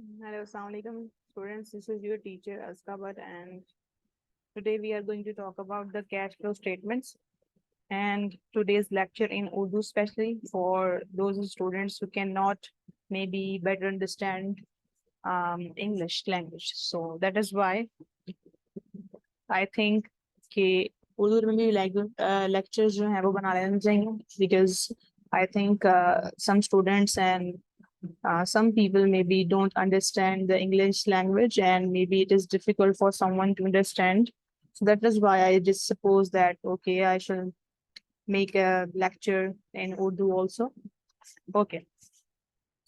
Hello, Assalamualaikum students. This is your teacher Askabat, and today we are going to talk about the cash flow statements. And today's lecture in Urdu, especially for those students who cannot maybe better understand English language. So that is why I think कि उर्दू में भी lectures जो हैं वो बना लेने चाहिए, because I think some students and some people maybe don't understand the English language, and maybe it is difficult for someone to understand. So that is why I just suppose that, okay, I should make a lecture in Urdu also. Okay.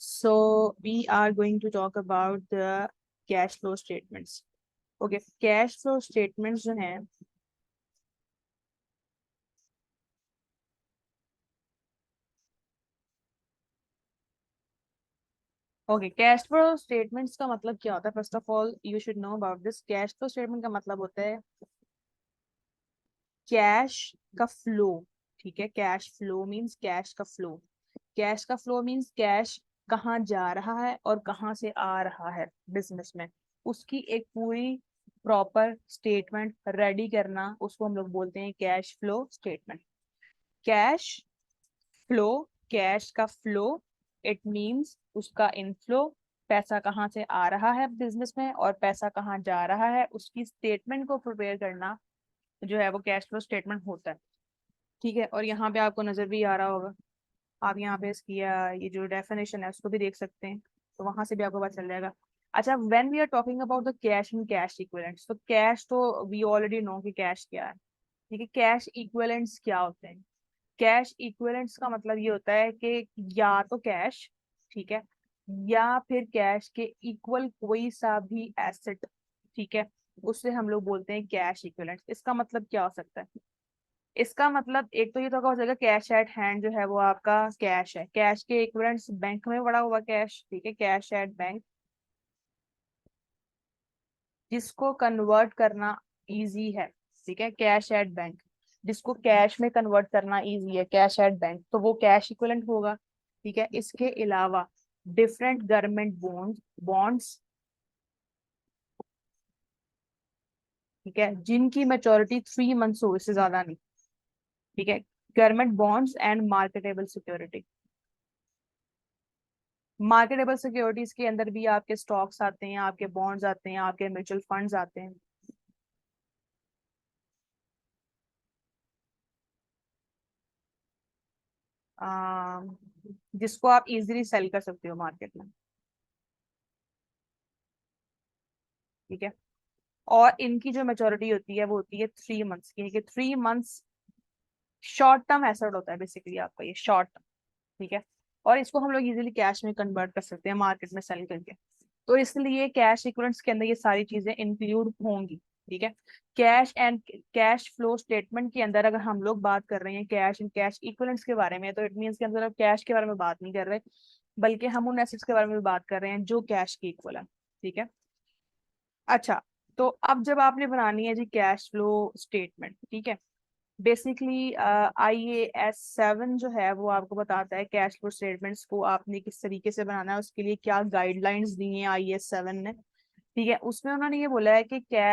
So we are going to talk about the cash flow statements. Okay, cash flow statements जो हैं okay, cash flow statements का मतलब क्या होता है? First of all you should know about this. Cash flow statement का मतलब होता है कैश का फ्लो। ठीक है, कैश फ्लो मींस कैश का फ्लो। कैश का फ्लो मींस कैश कहाँ जा रहा है और कहाँ से आ रहा है बिजनेस में, उसकी एक पूरी प्रॉपर स्टेटमेंट रेडी करना, उसको हम लोग बोलते हैं cash flow statement. Cash flow, cash का फ्लो, इट मींस उसका इनफ्लो, पैसा कहाँ से आ रहा है बिजनेस में और पैसा कहाँ जा रहा है, उसकी स्टेटमेंट को प्रिपेयर करना जो है वो कैश फ्लो स्टेटमेंट होता है। ठीक है, और यहाँ पे आपको नजर भी आ रहा होगा, आप यहाँ पे इसकी ये जो डेफिनेशन है उसको भी देख सकते हैं, तो वहां से भी आपको पता चल जाएगा। अच्छा, when we are talking about the cash and cash equivalents, तो कैश तो वी ऑलरेडी नो कि कैश क्या है। ठीक है, कैश इक्विवेलेंट्स क्या होते हैं? कैश इक्विवेलेंट्स का मतलब ये होता है कि या तो कैश, ठीक है, या फिर कैश के इक्वल कोई सा भी एसेट, ठीक है, उससे हम लोग बोलते हैं कैश इक्विवेलेंट्स। इसका मतलब क्या हो सकता है? इसका मतलब एक तो ये तो हो जाएगा कैश एट हैंड जो है वो आपका कैश है, कैश के इक्विवेलेंट्स बैंक में पड़ा हुआ कैश, ठीक है, कैश एट बैंक, जिसको कन्वर्ट करना इजी है। ठीक है, कैश एट बैंक, जिसको कैश में कन्वर्ट करना इजी है, कैश एट बैंक, तो वो कैश इक्विवेलेंट होगा। ठीक है, इसके अलावा डिफरेंट गवर्नमेंट बॉन्ड्स, ठीक है, जिनकी मेच्योरिटी 3 मंथ्स हो, इससे ज्यादा नहीं। ठीक है, government bonds and marketable security. Marketable securities के अंदर भी आपके स्टॉक्स आते हैं, आपके बॉन्ड्स आते हैं, आपके म्यूचुअल फंड्स आते हैं। आ, जिसको आप इजीली सेल कर सकते हो मार्केट में। ठीक है, और इनकी जो मेच्योरिटी होती है वो होती है 3 मंथ्स की, 3 मंथ्स शॉर्ट टर्म एसेट होता है बेसिकली आपका, ये शॉर्ट टर्म। ठीक है, और इसको हम लोग इजीली कैश में कन्वर्ट कर सकते हैं मार्केट में सेल करके। तो इसलिए कैश इक्विवेलेंट्स के अंदर ये सारी चीजें इंक्लूड होंगी। ठीक है, cash and cash flow statement के अंदर अगर हम लोग बात कर रहे हैं कैश एंड कैश इक्विवेलेंट्स के बारे में, तो इट मीन्स के अंदर अब कैश के बारे में बात नहीं कर रहे, बल्कि हम उन एसेट्स के बारे में भी बात कर रहे हैं जो कैश के इक्वल है। ठीक है, अच्छा, तो अब जब आपने बनानी है जी कैश फ्लो स्टेटमेंट, ठीक है, बेसिकली IAS 7 जो है वो आपको बताता है कैश फ्लो स्टेटमेंट्स को आपने किस तरीके से बनाना है, उसके लिए क्या गाइडलाइंस दी हैं IAS 7 ने। ठीक है, उसमें उन्होंने ये बोला है कि क्या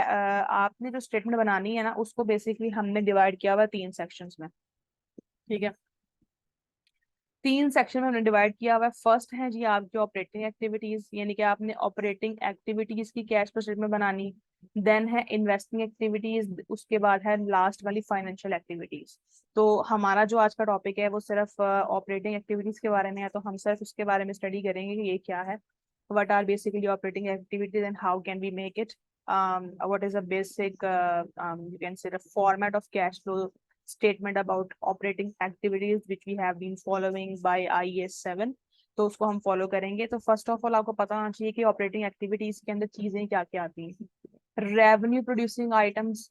आपने जो स्टेटमेंट बनानी है ना, उसको बेसिकली हमने डिवाइड किया हुआ है 3 सेक्शंस में। ठीक है, 3 सेक्शन में हमने डिवाइड किया हुआ है। फर्स्ट है जी आपकी ऑपरेटिंग एक्टिविटीज, यानी कि आपने ऑपरेटिंग एक्टिविटीज की कैश फ्लो स्टेटमेंट बनानी। देन है इन्वेस्टिंग एक्टिविटीज, उसके बाद है लास्ट वाली फाइनेंशियल एक्टिविटीज। तो हमारा जो आज का टॉपिक है वो सिर्फ ऑपरेटिंग एक्टिविटीज के बारे में है, तो हम सिर्फ उसके बारे में स्टडी करेंगे कि ये क्या है, what are basically operating activities and how can we make it, what is a basic you can say the format of cash flow statement about operating activities which we have been following by IAS 7। तो उसको हम follow करेंगे। तो first of all आपको पता होना चाहिए कि ऑपरेटिंग एक्टिविटीज के अंदर चीजें क्या क्या आती हैं। रेवेन्यू प्रोड्यूसिंग आइटम्स,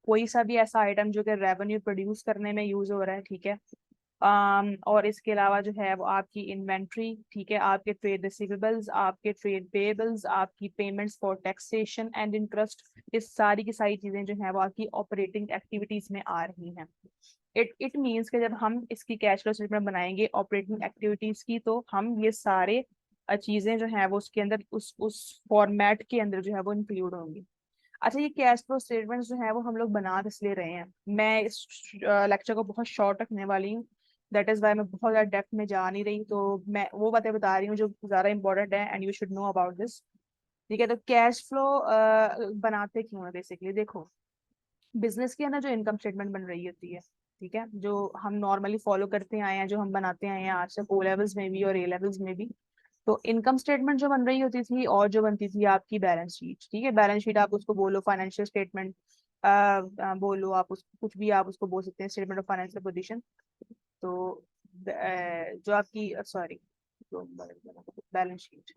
कोई सा भी ऐसा आइटम जो कि रेवेन्यू प्रोड्यूस करने में यूज हो रहा है। ठीक है, और इसके अलावा जो है वो आपकी इन्वेंट्री, ठीक है, आपके ट्रेड रिसीवेबल्स, आपके ट्रेड पेएबल्स, आपकी payments for taxation and interest, इस सारी की सारी चीजें जो है वो आपकी ऑपरेटिंग एक्टिविटीज में आ रही हैं। इट मीन्स कि जब हम इसकी कैश फ्लो स्टेटमेंट बनाएंगे ऑपरेटिंग एक्टिविटीज की, तो हम ये सारे चीजें जो है वो उसके अंदर उस फॉर्मेट के अंदर जो है वो इंक्लूड होंगी। अच्छा, ये कैश फ्लो स्टेटमेंट्स जो है वो हम लोग बना इसलिए रहे हैं, मैं इस लेक्चर को बहुत शॉर्ट रखने वाली हूँ, दैट इज वाई मैं बहुत ज्यादा डेप्थ में जा नहीं रही, तो मैं वो बातें बता रही हूँ जो ज्यादा इंपॉर्टेंट है and you should know about this. ठीक है, तो कैश फ्लो बनाते क्यों है बेसिकली, देखो बिजनेस के अंदर जो इनकम स्टेटमेंट बन रही होती है, ठीक है, जो हम नॉर्मली फॉलो करते आए हैं, जो हम बनाते आए हैं आज से ओ लेवल्स में भी और ए लेवल्स में भी, तो इनकम स्टेटमेंट जो बन रही होती थी और जो बनती थी आपकी बैलेंस शीट, ठीक है, बैलेंस शीट आप उसको बोलो, फाइनेंशियल स्टेटमेंट बोलो, आप उस कुछ भी आप उसको बोल सकते हैं, स्टेटमेंट ऑफ फाइनेंशियल पोजीशन। तो जो आपकी sorry, balance sheet,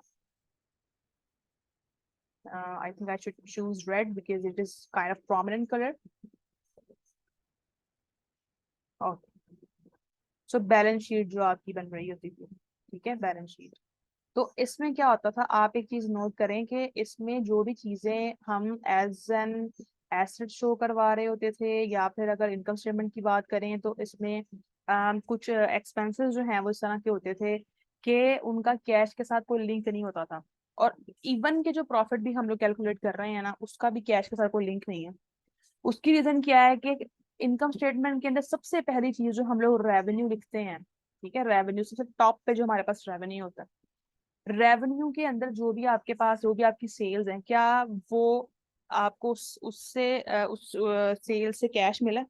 I think I should choose red because it is kind of prominent color. Okay. So balance sheet जो आपकी बन रही होती थी, ठीक है, बैलेंस शीट, तो इसमें क्या होता था, आप एक चीज नोट करें कि इसमें जो भी चीजें हम एज एन एसेट शो करवा रहे होते थे, या फिर अगर इनकम स्टेटमेंट की बात करें तो इसमें कुछ एक्सपेंसेस जो हैं वो इस तरह के होते थे कि उनका कैश के साथ कोई लिंक नहीं होता था, और इवन के जो प्रॉफिट भी हम लोग कैलकुलेट कर रहे हैं ना, उसका भी कैश के साथ कोई लिंक नहीं है। उसकी रीजन क्या है कि इनकम स्टेटमेंट के अंदर सबसे पहली चीज जो हम लोग रेवेन्यू लिखते हैं, ठीक है, रेवेन्यू सबसे टॉप पे जो हमारे पास रेवेन्यू होता है, रेवेन्यू के अंदर जो भी आपके पास, जो भी आपकी सेल्स हैं, क्या वो आपको उससे उस सेल से कैश मिला?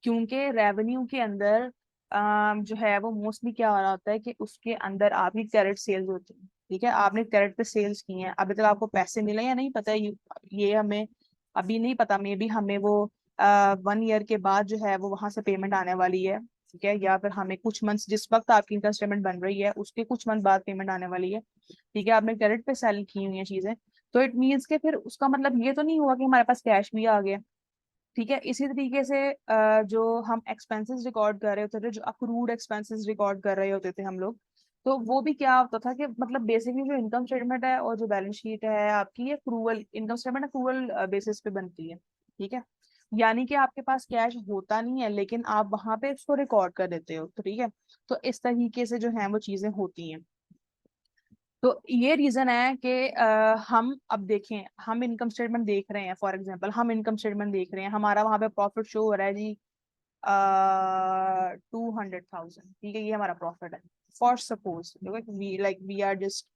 क्योंकि रेवेन्यू के अंदर जो है वो मोस्टली क्या हो रहा होता है कि उसके अंदर आपकी कैरेट सेल्स होती है, ठीक है, आपने कैरेट पे सेल्स की हैं, अभी तक आपको पैसे मिले या नहीं पता, ये हमें अभी नहीं पता, मे बी हमें वो 1 ईयर के बाद जो है वो वहां से पेमेंट आने वाली है, ठीक है, या फिर हमें कुछ मंथ्स, जिस वक्त आपकी इनकम स्टेटमेंट बन रही है उसके कुछ मंथ बाद पेमेंट आने वाली है, ठीक है, आपने क्रेडिट पे सेल की हुई है चीजें, तो इट मीन्स के फिर उसका मतलब ये तो नहीं हुआ कि हमारे पास कैश भी आ गया। ठीक है, इसी तरीके से जो हम एक्सपेंसेस रिकॉर्ड कर रहे होते थे, जो अक्रूड एक्सपेंसेस रिकॉर्ड कर रहे होते थे हम लोग, तो वो भी क्या होता था कि मतलब बेसिकली जो इनकम स्टेटमेंट है और जो बैलेंस शीट है आपकी, ये accrual income statement accrual basis पे बनती है, ठीक है, यानी कि आपके पास कैश होता नहीं है लेकिन आप वहां पे उसको रिकॉर्ड कर देते हो, तो ठीक है, तो इस तरीके से जो है वो चीजें होती हैं। तो ये रीजन है कि हम अब देखें, हम इनकम स्टेटमेंट देख रहे हैं, फॉर एग्जांपल हम इनकम स्टेटमेंट देख रहे हैं, हमारा वहां पे प्रॉफिट शो हो रहा है जी 200,000, ठीक है, ये हमारा प्रॉफिट है, for suppose we like we are just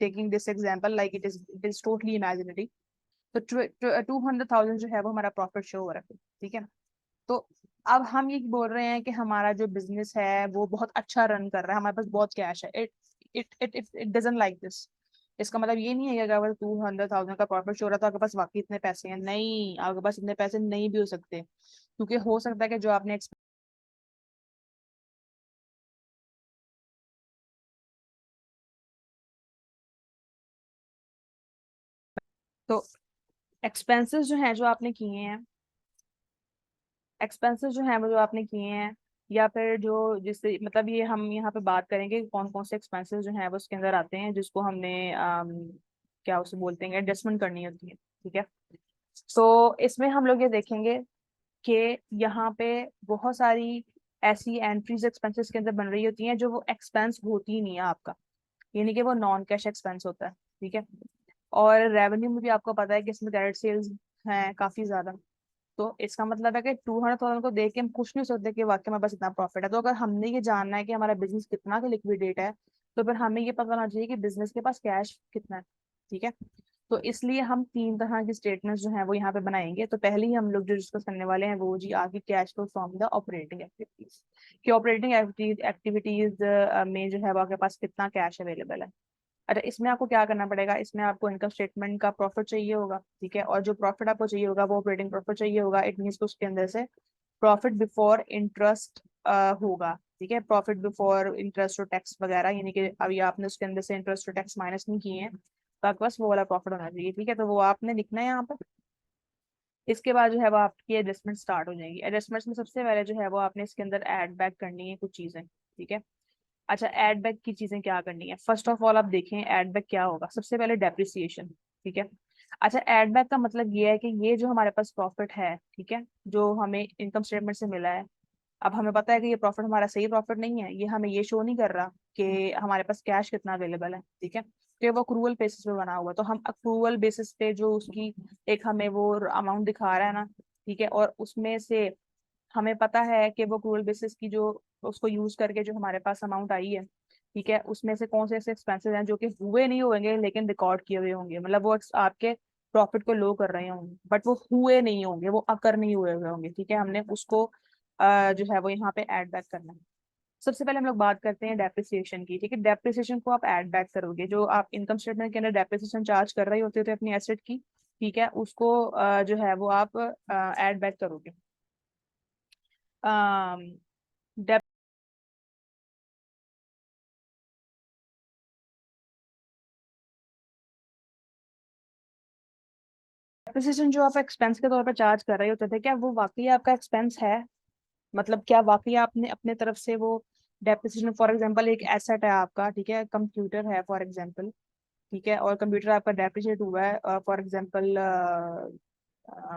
taking this example like it is totally imaginary, तो 200,000 जो है वो हमारा प्रॉफिट शो हो रहा है, ठीक है, तो अब हम ये बोल रहे हैं कि हमारा जो बिजनेस है वो बहुत अच्छा रन कर रहा है, हमारे पास बहुत कैश है, इट डजंट लाइक दिस। इसका मतलब ये नहीं है कि अगर 200,000 का प्रॉफिट शो रहा है तो आपके पास वाकई इतने पैसे हैं, नहीं, आपके पास इतने पैसे नहीं भी हो सकते, क्योंकि हो सकता है कि जो आपने तो एक्सपेंसेस जो हैं जो आपने किए हैं, एक्सपेंसेस जो हैं वो जो आपने किए हैं, या फिर जो जिससे मतलब ये हम यहाँ पे बात करेंगे कौन कौन से एक्सपेंसेस जो हैं वो उसके अंदर आते हैं जिसको हमने क्या उसे बोलते हैं, एडजस्टमेंट करनी होती है, ठीक है, तो इसमें हम लोग ये देखेंगे कि यहाँ पे बहुत सारी ऐसी एंट्रीज एक्सपेंसेस के अंदर बन रही होती हैं जो वो एक्सपेंस होती ही नहीं है आपका, यानी कि वो नॉन कैश एक्सपेंस होता है, ठीक है, और रेवेन्यू में भी आपको पता है कि इसमें डायरेक्ट सेल्स हैं काफी ज्यादा, तो इसका मतलब है कि 200,000 को देख के हम खुश नहीं हो सकते कि वाकई हमारे पास इतना प्रॉफिट है, तो अगर हमने ये जानना है कि हमारा बिजनेस कितना का लिक्विडेट है, तो फिर हमें ये पता होना चाहिए कि बिजनेस के पास कैश कितना है, ठीक है, तो इसलिए हम 3 तरह की स्टेटमेंट्स जो है वो यहाँ पे बनाएंगे, तो पहले ही हम लोग जो डिस्कस करने वाले हैं वो जी आगे cash flow from the operating activities, कि ऑपरेटिंग एक्टिविटीज में जो है वो आपके पास कितना कैश अवेलेबल है। अच्छा, इसमें आपको क्या करना पड़ेगा, इसमें आपको इनकम स्टेटमेंट का प्रॉफिट चाहिए होगा, ठीक है, और जो प्रॉफिट आपको चाहिए होगा वो ऑपरेटिंग प्रॉफिट चाहिए होगा, इट मीन्स उसके अंदर से प्रॉफिट बिफोर इंटरेस्ट होगा, ठीक है, प्रॉफिट बिफोर इंटरेस्ट और टैक्स वगैरह, यानी कि अभी आपने उसके अंदर से इंटरेस्ट और टैक्स माइनस नहीं किए हैं, तो आपके पास वो वाला प्रॉफिट होना चाहिए, ठीक है, तो वो आपने लिखना है यहाँ पर। इसके बाद जो है वो आपकी एडजस्टमेंट स्टार्ट हो जाएगी, एडजस्टमेंट्स में सबसे पहले जो है वो आपने इसके अंदर ऐड बैक करनी है कुछ चीजें, ठीक है। अच्छा, एड बैक की चीजें क्या करनी है, फर्स्ट ऑफ ऑल आप देखें एड बैक क्या होगा, सबसे पहले डेप्रिसिएशन, ठीक है। अच्छा, एड बैक का मतलब ये है कि ये जो हमारे पास प्रॉफिट है, ठीक है, जो हमें इनकम स्टेटमेंट से मिला है, अब हमें पता है कि ये प्रॉफिट हमारा सही प्रॉफिट नहीं है, ये हमें ये शो नहीं कर रहा कि हमारे पास कैश कितना अवेलेबल है, ठीक है। तो वो अक्रूवल बेसिस पे बना हुआ है, तो हम अक्रूवल बेसिस पे जो उसकी एक हमें वो अमाउंट दिखा रहा है ना, ठीक है, और उसमें से हमें पता है कि वो अक्रूवल बेसिस की जो उसको यूज करके जो हमारे पास अमाउंट आई है, ठीक है, उसमें से कौन से ऐसे एक्सपेंसेस हैं जो कि हुए नहीं होंगे लेकिन रिकॉर्ड किए हुए होंगे, मतलब वो आपके प्रॉफिट को लो कर रहे होंगे बट वो हुए नहीं होंगे, वो अकर नहीं हुए हुए होंगे, ठीक है। हमने उसको जो है वो यहाँ पे ऐड बैक करना है। सबसे पहले हम लोग बात करते हैं डेप्रिसिएशन की, ठीक है। डेप्रिसिएशन को आप ऐड बैक करोगे, जो आप इनकम स्टेटमेंट के अंदर डेप्रिसिएशन चार्ज कर रहे होते थे अपनी एसेट की, ठीक है, उसको जो है वो आप ऐड बैक करोगे। डेप्रिसिएशन जो आप एक्सपेंस के तौर पर चार्ज कर रहे होते थे, क्या वो वाकई आपका एक्सपेंस है? मतलब क्या वाकई आपने अपने तरफ से वो डेप्रिसिएशन, फॉर एग्जांपल एक एसेट है आपका, ठीक है, कंप्यूटर है फॉर एग्जांपल, ठीक है, और कंप्यूटर आपका डेप्रिशिएट हुआ है फॉर एग्जांपल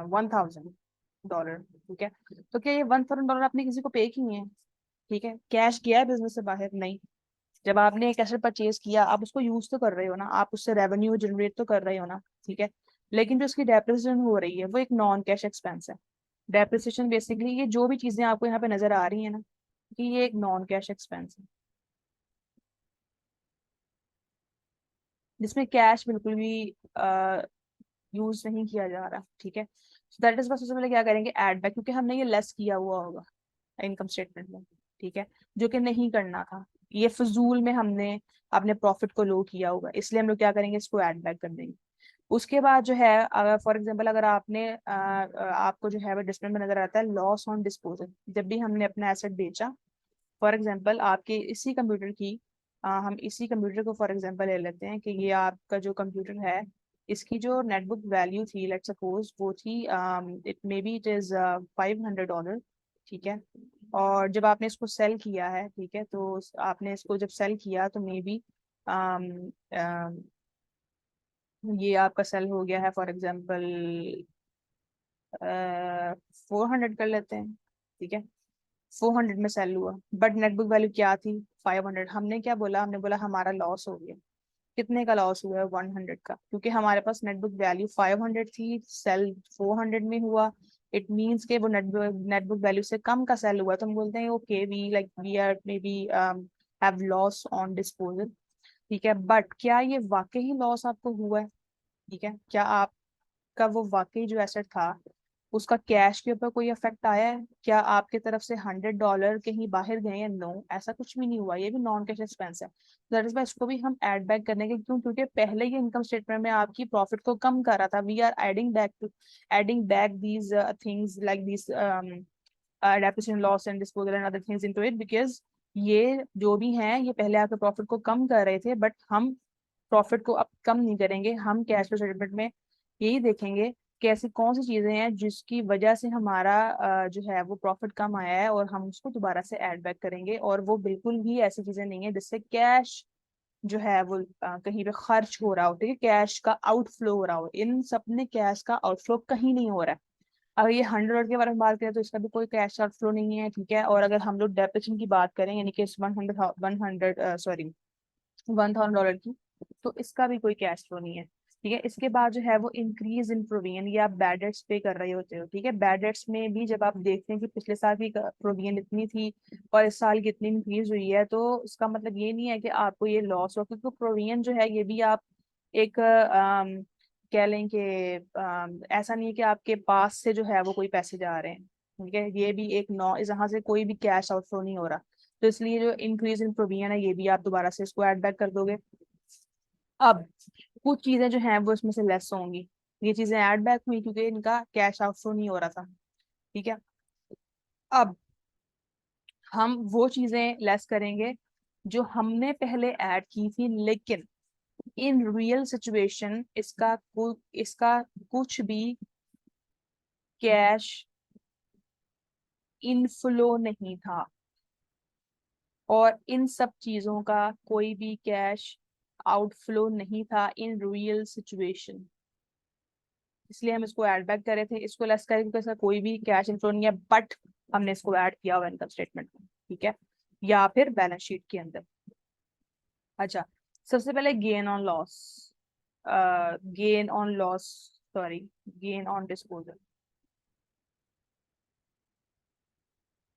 $1000, ठीक है, तो क्या ये $1000 आपने किसी को पे किए हैं? ठीक है, कैश किया है बिजनेस से बाहर? नहीं। जब आपने एक एसेट परचेज किया, आप उसको यूज तो कर रहे हो ना, आप उससे रेवेन्यू जनरेट तो कर रहे हो ना, ठीक है, लेकिन जो उसकी डेप्रिसिएशन हो रही है वो एक नॉन कैश एक्सपेंस है। डेप्रिसिएशन बेसिकली ये जो भी चीजें आपको यहाँ पे नजर आ रही है ना, कि ये एक नॉन कैश एक्सपेंस है जिसमें कैश बिल्कुल भी यूज नहीं किया जा रहा, ठीक है। दैट इज, बस उससे पहले क्या करेंगे, ऐड बैक, क्योंकि हमने ये लेस किया हुआ होगा इनकम स्टेटमेंट में, ठीक है, जो कि नहीं करना था। ये फजूल में हमने अपने प्रॉफिट को लो किया होगा, इसलिए हम लोग क्या करेंगे, इसको ऐड बैक कर देंगे। उसके बाद जो है, अगर फॉर एग्जांपल अगर आपने आपको जो है वो डिस्प्ले में नजर आता है लॉस ऑन डिस्पोजल, जब भी हमने अपना एसेट बेचा, फॉर एग्जांपल आपके इसी कंप्यूटर की हम इसी कंप्यूटर को फॉर एग्जांपल ले लेते हैं कि ये आपका जो कंप्यूटर है, इसकी जो नेटबुक वैल्यू थी, लेट सपोज वो थी, it may be it is $500, ठीक है। और जब आपने इसको सेल किया है, ठीक है, तो आपने इसको जब सेल किया तो मे बी ये आपका सेल हो गया है फॉर एग्जांपल 400 कर लेते हैं, ठीक है, 400 में सेल हुआ, बट नेटबुक वैल्यू क्या थी, 500। हमने क्या बोला, हमने बोला हमारा लॉस हो गया। कितने का लॉस हुआ है, 100 का, क्योंकि हमारे पास नेटबुक वैल्यू 500 थी, सेल 400 में हुआ। इट मीन्स के वो नेटबुक वैल्यू से कम का सेल हुआ, तो हम बोलते हैं okay, we like we are maybe have loss on disposal, ठीक है। बट क्या ये वाकई लॉस आपको हुआ है? ठीक है, क्या आपका वो वाकई जो एसेट था उसका कैश के ऊपर कोई इफेक्ट आया है? क्या आपके तरफ से $100 कहीं बाहर गए हैं? नो, ऐसा कुछ भी नहीं हुआ, ये भी नॉन कैश एक्सपेंस है। दैट इज वाई इसको भी हम ऐड बैक करने के, क्यों? क्योंकि पहले ये इनकम स्टेटमेंट में आपकी प्रॉफिट को कम कर रहा था। We are adding back these things like this depreciation, loss and disposal and other things into it, because ये जो भी हैं ये पहले आपके प्रॉफिट को कम कर रहे थे, बट हम प्रॉफिट को अब कम नहीं करेंगे, हम कैश फ्लो स्टेटमेंट में यही देखेंगे कि ऐसी कौन सी चीजें हैं जिसकी वजह से हमारा जो है वो प्रॉफिट कम आया है, और हम उसको दोबारा से ऐड बैक करेंगे। और वो बिल्कुल भी ऐसी चीजें नहीं है जिससे कैश जो है वो कहीं पे खर्च हो रहा हो, ठीक है, कैश का आउटफ्लो हो रहा हो। इन सब में कैश का आउटफ्लो कहीं नहीं हो रहा है। अगर ये 100 के बारे में बात करें तो इसका भी कोई कैश आउटफ्लो नहीं है, ठीक है। और अगर हम लोग डेप्रिसिएशन की बात करें, यानी कि 1,000 की, तो इसका भी कोई कैश फ्लो नहीं है, ठीक है। इसके बाद जो है वो इंक्रीज इन प्रोविजन, ये आप बैड डेट्स पे कर रहे होते हो, ठीक है। बैड डेट्स में भी जब आप देखते हैं कि पिछले साल की प्रोविजन इतनी थी और इस साल की इतनी इंक्रीज हुई है, तो इसका मतलब ये नहीं है कि आपको ये लॉस हो, क्योंकि प्रोविजन जो है ये भी आप एक कह लें कि ऐसा नहीं है कि आपके पास से जो है वो कोई पैसे जा रहे हैं, ठीक है, ये भी एक नॉ जहाँ से कोई भी कैश आउटफ्लो नहीं हो रहा। तो इसलिए जो इंक्रीज इन प्रोविजन है ये भी आप दोबारा से इसको ऐड बैक कर दोगे। अब कुछ चीजें जो हैं वो इसमें से लेस होंगी, ये चीजें ऐड बैक हुई क्योंकि इनका कैश आउटफ्लो नहीं हो रहा था, ठीक है। अब हम वो चीजें लेस करेंगे जो हमने पहले ऐड की थी, लेकिन इन रियल सिचुएशन इसका कुछ भी कैश इनफ्लो नहीं था, और इन सब चीजों का कोई भी कैश आउटफ्लो नहीं था इन रियल सिचुएशन, इसलिए हम इसको ऐड बैक करे थे। इसको लेस करें क्योंकि इसका कोई भी कैश इनफ्लो नहीं है, बट हमने इसको ऐड किया हुआ इनकम स्टेटमेंट में, ठीक है, या फिर बैलेंस शीट के अंदर। अच्छा, सबसे पहले gain on loss, gain on loss, sorry, gain on disposal.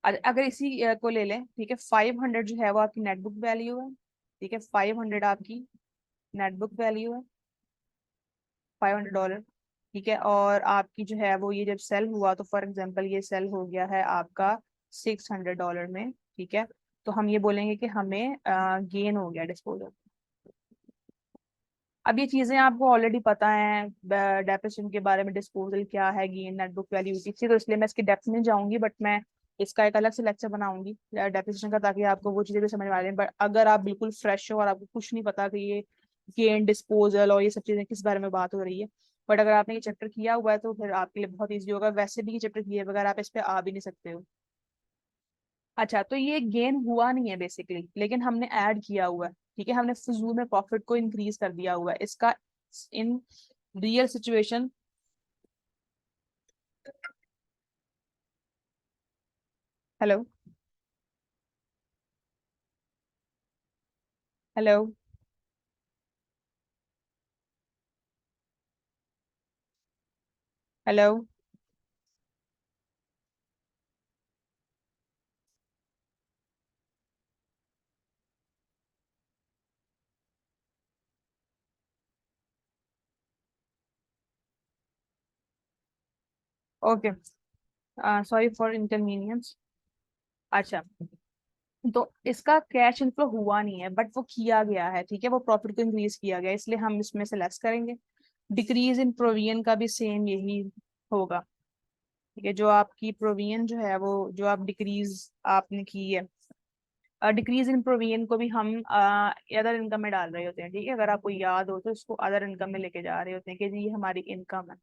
अगर इसी को ले लें, ठीक है, 500 जो है वो आपकी नेट बुक वैल्यू है, ठीक है, 500 आपकी नेट बुक वैल्यू है, $500, ठीक है, और आपकी जो है वो ये जब सेल हुआ तो फॉर एग्जांपल ये सेल हो गया है आपका $600 में, ठीक है, तो हम ये बोलेंगे कि हमें गेन हो गया डिस्पोजल। अब ये चीजें आपको ऑलरेडी पता है डेप्रिसिएशन के बारे में, डिस्पोजल क्या है, गेन, नेट बुक वैल्यू थी, तो इसलिए मैं इसकी डेप्थ में जाऊंगी, बट मैं इसका एक अलग से लेक्चर बनाऊंगी डेप्रिसिएशन का, ताकि आपको वो चीजें भी समझ में आ जाए। बट अगर आप बिल्कुल फ्रेश हो और आपको कुछ नहीं पता कि ये गेन, डिस्पोजल और ये सब चीजें किस बारे में बात हो रही है, बट अगर आपने ये चैप्टर किया हुआ है तो फिर आपके लिए बहुत ईजी होगा। वैसे भी ये चैप्टर किए बगैर आप इस पे आ भी नहीं सकते हो। अच्छा, तो ये गेन हुआ नहीं है बेसिकली, लेकिन हमने ऐड किया हुआ है, ठीक है, हमने फजूल में प्रॉफिट को इंक्रीज कर दिया हुआ है इसका। In real situation, hello, hello, hello, okay, sorry for inconvenience. अच्छा, तो इसका कैश इनफ्लो हुआ नहीं है, बट वो किया गया है, ठीक है, वो प्रॉफिट को इंक्रीज किया गया है, इसलिए हम इसमें से लेस करेंगे। डिक्रीज इन प्रोविजन का भी सेम यही होगा, ठीक है, जो आपकी प्रोविजन जो है वो जो आप डिक्रीज आपने की है, डिक्रीज इन प्रोविजन को भी हम अदर इनकम में डाल रहे होते हैं, ठीक है, अगर आपको याद हो तो इसको अदर इनकम में लेके जा रहे होते हैं कि जी ये हमारी इनकम है,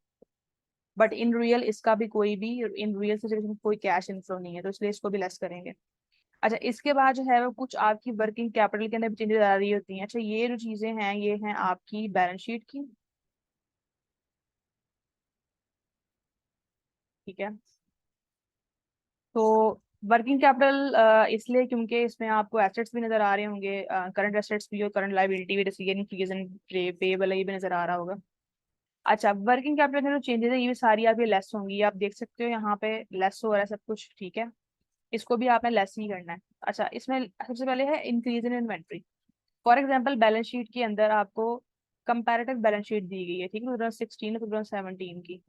बट इन रियल इसका भी कोई भी, इन रियल सिचुएशन कोई कैश इनफ्लो नहीं है, तो इसलिए इसको भी लेस करेंगे। अच्छा, इसके बाद जो है वो कुछ आपकी वर्किंग कैपिटल के अंदर चेंजेस आ रही होती हैं। अच्छा, ये जो चीजें हैं ये हैं आपकी बैलेंस शीट की, ठीक है, तो वर्किंग कैपिटल इसलिए क्योंकि इसमें आपको एसेट्स भी नजर आ रहे होंगे, करंट एसेट्स भी और करंट लाइबिलिटी भी, जैसे इंक्रीज इन पेबल ये भी नजर आ रहा होगा। अच्छा, वर्किंग कैपिटल में जो चेंजेस है ये भी सारी आपकी लेस होंगी, आप देख सकते हो यहाँ पे लेस हो रहा है सब कुछ, ठीक है, इसको भी आपने लेस ही करना है। अच्छा, इसमें सबसे पहले है increase in inventory. For example balance sheet के अंदर आपको कंपैरेटिव बैलेंस शीट दी गई है, ठीक है, 2016 और 2017 की।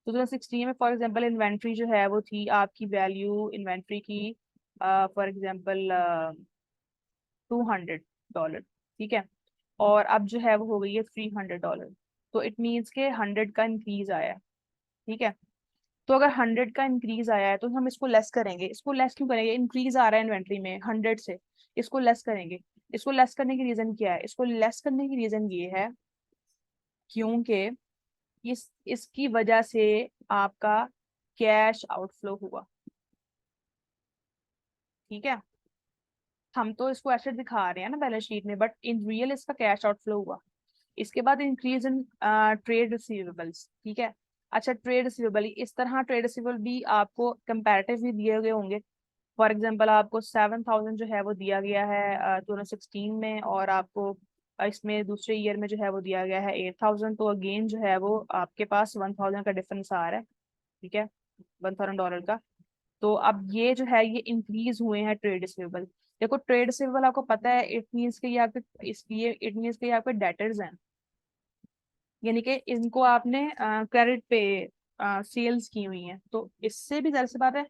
2016 में फॉर एग्जाम्पल इन्वेंट्री जो है वो थी आपकी वैल्यू इन्वेंट्री की, फॉर एग्जाम्पल $200, ठीक है, और अब जो है वो हो गई है $300, तो इट मीन्स के 100 का इंक्रीज आया है, ठीक है। तो अगर 100 का इंक्रीज आया है तो हम इसको लेस करेंगे, इसको लेस क्यों करेंगे, इंक्रीज आ रहा है इन्वेंट्री में 100 से, इसको लेस करेंगे। इसको लेस करने की रीजन क्या है, इसको लेस करने की रीजन ये है क्योंकि इसकी वजह से आपका कैश आउटफ्लो हुआ, ठीक है, हम तो इसको एसेट दिखा रहे हैं ना बैलेंस शीट में, बट इन रियल इसका कैश आउटफ्लो हुआ। इसके बाद इंक्रीज इन ट्रेड रिसीवेबल्स, ठीक है। अच्छा, ट्रेड रिसीवेबल इस तरह ट्रेड रिसीवेबल भी आपको कंपैरेटिव भी दिए गए होंगे। फॉर एग्जाम्पल आपको 7,000 जो है वो दिया गया है 2016 में, और आपको इसमें दूसरे ईयर में जो है वो दिया गया है 8,000, तो अगेन जो है वो आपके पास 1,000 का डिफरेंस आ रहा है, ठीक है, $1,000 का। तो अब ये जो है ये इंक्रीज हुए हैं ट्रेड रिसीवेबल। देखो, ट्रेड रिसीवेबल आपको पता है इट मीन्स के ये आपके इसलिए इट मीन्स के ये आपके डेटर्स हैं, यानी कि इनको आपने क्रेडिट पे सेल्स की हुई है, तो इससे भी जाहिर सी बात है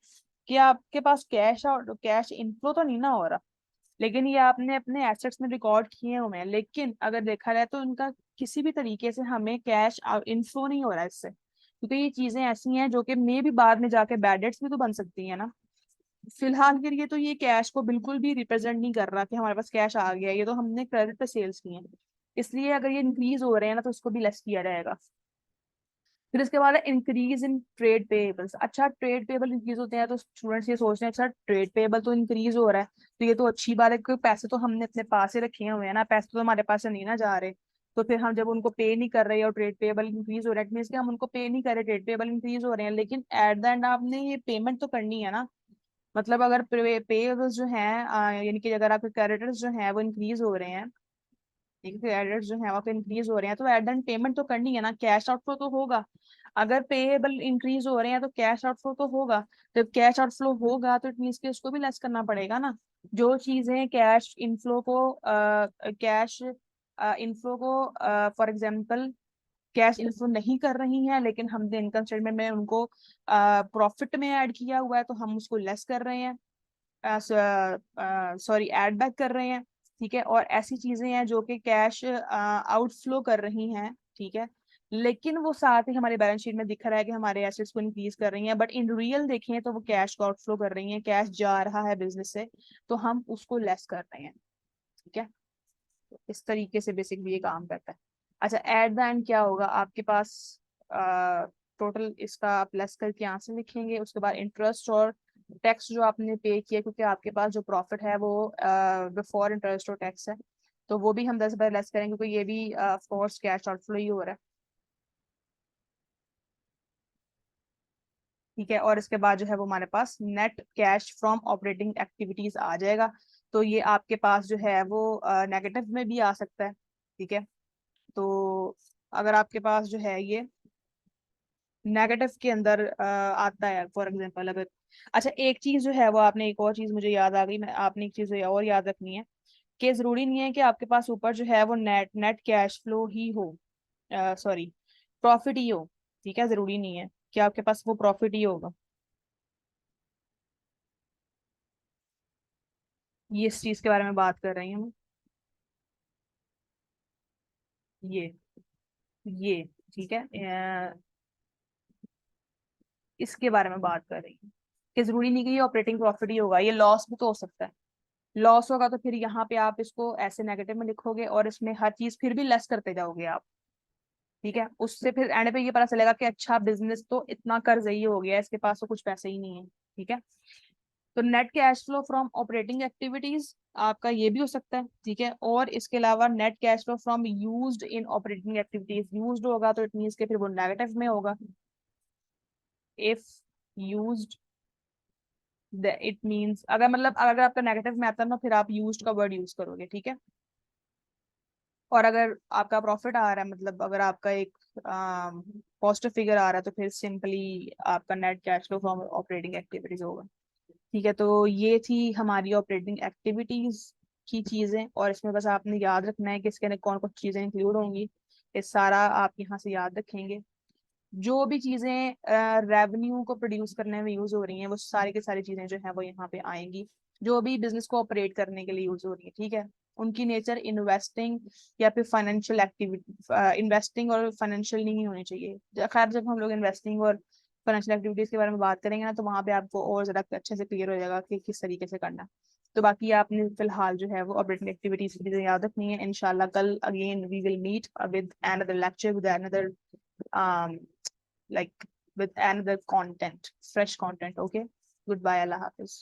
कि आपके पास कैश और कैश इनफ्लो तो नहीं ना हो रहा, लेकिन ये आपने अपने एसेट्स में रिकॉर्ड किए हुए हैं, लेकिन अगर देखा जाए तो इनका किसी भी तरीके से हमें कैश इनफ्लो नहीं हो रहा है इससे, क्योंकि ये चीजें ऐसी हैं जो कि मे भी बाद में जाके बैड डेट्स भी तो बन सकती है ना। फिलहाल के लिए तो ये कैश को बिल्कुल भी रिप्रेजेंट नहीं कर रहा कि हमारे पास कैश आ गया है, ये तो हमने क्रेडिट पे सेल्स की है, इसलिए अगर ये इंक्रीज हो रहे हैं ना तो इसको भी लेस किया जाएगा। फिर इसके बाद है इंक्रीज इन ट्रेड पेबल्स। अच्छा, ट्रेड पेबल इंक्रीज होते हैं तो स्टूडेंट्स ये सोचते हैं अच्छा ट्रेड पेबल तो इंक्रीज हो रहा है, तो ये तो अच्छी बात है क्योंकि पैसे तो हमने अपने पास ही रखे हुए हैं ना, पैसे तो हमारे पास से नहीं ना जा रहे। तो फिर हम जब उनको पे नहीं कर रहे और ट्रेड पेबल इंक्रीज हो रहा है मीन्स कि हम उनको पे नहीं कर रहे, ट्रेड पेबल इंक्रीज हो रहे हैं, लेकिन एट द एंड आपने ये पेमेंट तो करनी है ना। मतलब अगर पेएबल्स जो हैं यानी कि अगर आपके क्रेडिटर्स जो हैं वो इंक्रीज हो रहे हैं, ठीक है, क्रेडिटर्स जो हैं वो इंक्रीज हो रहे हैं, तो एट द पेमेंट तो करनी है ना, कैश आउटफ्लो तो होगा। अगर पेएबल इंक्रीज हो रहे हैं तो कैश आउटफ्लो तो होगा। जब कैश आउटफ्लो होगा तो इट मीन्स कि उसको भी लेस करना पड़ेगा ना। जो चीजें कैश इनफ्लो को फॉर एग्जांपल कैश इन्फ्लो नहीं कर रही हैं, लेकिन हमने इनकम स्टेटमेंट में उनको प्रॉफिट में ऐड किया हुआ है, तो हम उसको लेस कर रहे हैं, सॉरी ऐड बैक कर रहे हैं। ठीक है, और ऐसी चीजें हैं जो कि कैश आउटफ्लो कर रही हैं, ठीक है, लेकिन वो साथ ही हमारे बैलेंस शीट में दिख रहा है कि हमारे एसेट्स को इंक्रीज कर रही हैं, बट इन रियल देखें तो वो कैश को आउटफ्लो कर रही हैं, कैश जा रहा है बिजनेस से, तो हम उसको लेस कर रहे हैं। ठीक है, इस तरीके से बेसिकली ये काम करता है। अच्छा, एट द एंड क्या होगा आपके पास, टोटल इसका आप लेस करके यहाँ से लिखेंगे, उसके बाद इंटरेस्ट और टैक्स जो आपने पे किया, क्योंकि आपके पास जो प्रॉफिट है वो बिफोर इंटरेस्ट और टैक्स है, तो वो भी हम 10 बार लेस करेंगे, क्योंकि ये भी ऑफ कोर्स कैश आउटफ्लो ही हो रहा है। ठीक है, और इसके बाद जो है वो हमारे पास net cash from operating activities आ जाएगा। तो ये आपके पास जो है वो नेगेटिव में भी आ सकता है। ठीक है, तो अगर आपके पास जो है ये नेगेटिव के अंदर आता है फॉर एग्जांपल, अगर, अच्छा एक चीज जो है वो आपने, एक और चीज मुझे याद आ गई, मैं आपने एक चीज और याद रखनी है कि जरूरी नहीं है कि आपके पास ऊपर जो है वो नेट नेट कैश फ्लो ही हो, सॉरी प्रॉफिट ही हो। ठीक है, जरूरी नहीं है कि आपके पास वो प्रॉफिट ही होगा। ये इस चीज के बारे में बात कर रही हूँ ये ये ठीक है, इसके बारे में बात कर रही हूँ कि जरूरी नहीं कि ये ऑपरेटिंग प्रॉफिट ही होगा, ये लॉस भी तो हो सकता है। लॉस होगा तो फिर यहाँ पे आप इसको ऐसे नेगेटिव में लिखोगे और इसमें हर चीज फिर भी लेस करते जाओगे आप। ठीक है, उससे फिर एंड पे ये पता चलेगा कि अच्छा बिजनेस तो इतना कर्जई हो गया है, इसके पास तो कुछ पैसे ही नहीं है। ठीक है, तो net cash flow from operating activities आपका ये भी हो सकता है। ठीक है, और इसके अलावा net cash flow from used in operating activities, used होगा तो इट मीन्स के फिर वो नेगेटिव में होगा। इफ यूज्ड, इट मीन्स अगर, मतलब अगर आपका नेगेटिव में आता है ना, फिर आप यूज्ड का वर्ड यूज करोगे। ठीक है, और अगर आपका प्रॉफिट आ रहा है, मतलब अगर आपका एक पॉजिटिव फिगर आ रहा है, तो फिर सिंपली आपका net cash flow from operating activities होगा। ठीक है, तो ये थी हमारी ऑपरेटिंग एक्टिविटीज की चीजें, और इसमें बस आपने याद रखना है कि इसके अंदर कौन कौन चीजें इंक्लूड होंगी। ये सारा आप यहाँ से याद रखेंगे। जो भी चीजें रेवेन्यू को प्रोड्यूस करने में यूज हो रही हैं, वो सारी की सारी चीजें जो है वो यहाँ पे आएंगी, जो भी बिजनेस को ऑपरेट करने के लिए यूज हो रही है। ठीक है, उनकी नेचर इन्वेस्टिंग या फिर फाइनेंशियल एक्टिविटी, इन्वेस्टिंग और फाइनेंशियल नहीं होनी चाहिए। खैर, जब हम लोग इन्वेस्टिंग और फाइनेंशियल एक्टिविटीज के बारे में बात करेंगे ना, तो वहां पे आपको और ज्यादा अच्छे से क्लियर हो जाएगा कि किस तरीके से करना है। तो बाकी आपने फिलहाल जो है वो ऑपरेटिंग एक्टिविटीज की चीजें याद रखनी है। इंशाल्लाह कल again we will meet with another lecture with another like with another content, fresh content. Okay, goodbye, Allah Hafiz.